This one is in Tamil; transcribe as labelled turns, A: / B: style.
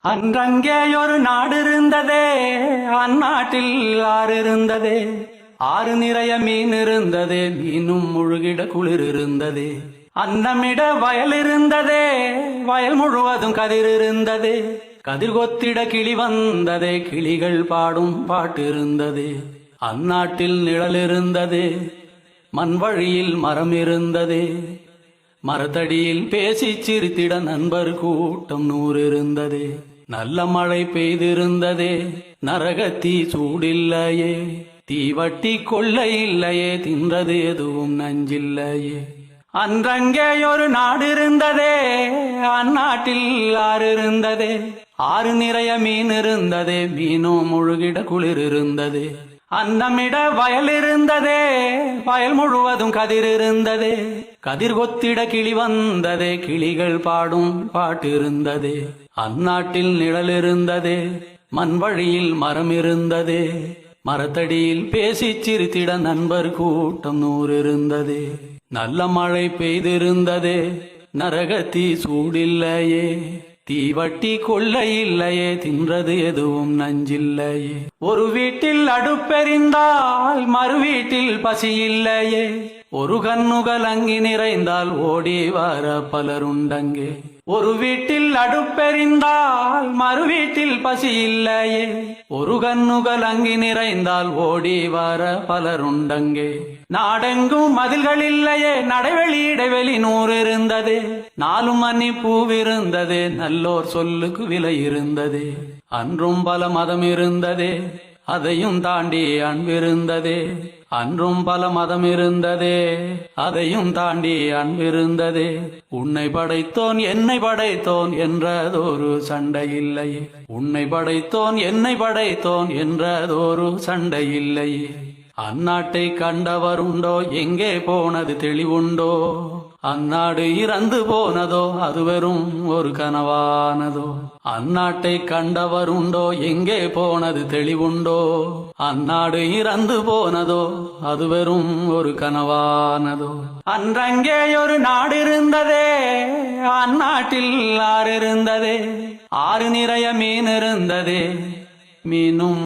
A: அன்றங்கே ஒரு நாடு இருந்ததே, அந்நாட்டில் ஆறு இருந்ததே. ஆறு நிறைய மீன் இருந்ததே, மீனும் முழுகிட குளிர் இருந்ததே. அன்னமிட வயல் இருந்ததே, வயல் முழுவதும் கதிர் இருந்ததே. கதிர் கொத்திட கிளி வந்ததே, கிளிகள் பாடும் பாட்டு இருந்ததே. அந்நாட்டில் நிழல் இருந்ததே, மண் வழியில் மரம் இருந்ததே. மரத்தடியில் பேசி சிரித்திட நண்பர் கூட்டம் 100 இருந்ததே. நல்ல மழை பெய்திருந்ததே, நரகத்தீ சூடில்லையே. தீவட்டி கொள்ளை இல்லையே, தின்றது எதுவும் நஞ்சில்லையே. அன்றங்கே ஒரு நாடு இருந்ததே, அந்நாட்டில் ஆறு இருந்ததே. ஆறு நிறைய மீன் இருந்ததே, மீனும் முழுகிட குளிர் இருந்ததே. அன்னமிட வயல் இருந்ததே, வயல் முழுவதும் கதிர் இருந்ததே. கதிர் கொத்திட கிளி வந்ததே, கிளிகள் பாடும் பாட்டு இருந்ததே. அந்நாட்டில் நிழல் இருந்ததே, மண் வழியில் மரம் இருந்ததே. மரத்தடியில் பேசி சிரித்திட நண்பர் கூட்டம் 100 இருந்ததே. நல்ல மழை பெய்திருந்ததே, நரகத்தீ சூடில்லையே. தீவட்டி கொள்ளை இல்லையே, தின்றது எதுவும் நஞ்சில்லையே. ஒரு வீட்டில் அடுப்பெறிந்தால் மறு வீட்டில் பசி இல்லையே. ஒரு கண்ணுகள் அங்கி நிறைந்தால் ஓடி வர பலருண்டங்கே. ஒரு வீட்டில் அடுப்பெறிந்தால் மறு வீட்டில் பசி இல்லையே. ஒரு கண்ணுகள் அங்கி நிறைந்தால் ஓடி வர பலருண்டங்கே. நாடெங்கும் மதில்கள் இல்லையே, நடைவெளி இடைவெளி 100 இருந்ததே. 4 மணி பூவிருந்ததே, நல்லோர் சொல்லுக்கு விலை இருந்ததே. அன்றும் பல மதம் இருந்ததே, அதையும் தாண்டி அன்பிருந்ததே. அன்றும் பல மதம் இருந்ததே, அதையும் தாண்டி அன்பிருந்ததே. உன்னை படைத்தோன் என்னை படைத்தோன் என்றதொரு சண்டை இல்லையே. உன்னை படைத்தோன் என்னை படைத்தோன் என்றதொரு சண்டை இல்லையே. அந்நாட்டை கண்டவர் உண்டோ, எங்கே போனது தெளிவுண்டோ. அந்நாடு இறந்து போனதோ, அது வெறும் ஒரு கனவானதோ. அந்நாட்டை கண்டவர் உண்டோ, எங்கே போனது தெளிவுண்டோ. அந்நாடு இறந்து போனதோ, அது வெறும் ஒரு கனவானதோ. அன்றங்கே ஒரு நாடு இருந்ததே, அந்நாட்டில் ஆறு இருந்ததே. ஆறு நிறைய மீன் இருந்ததே, மீனும்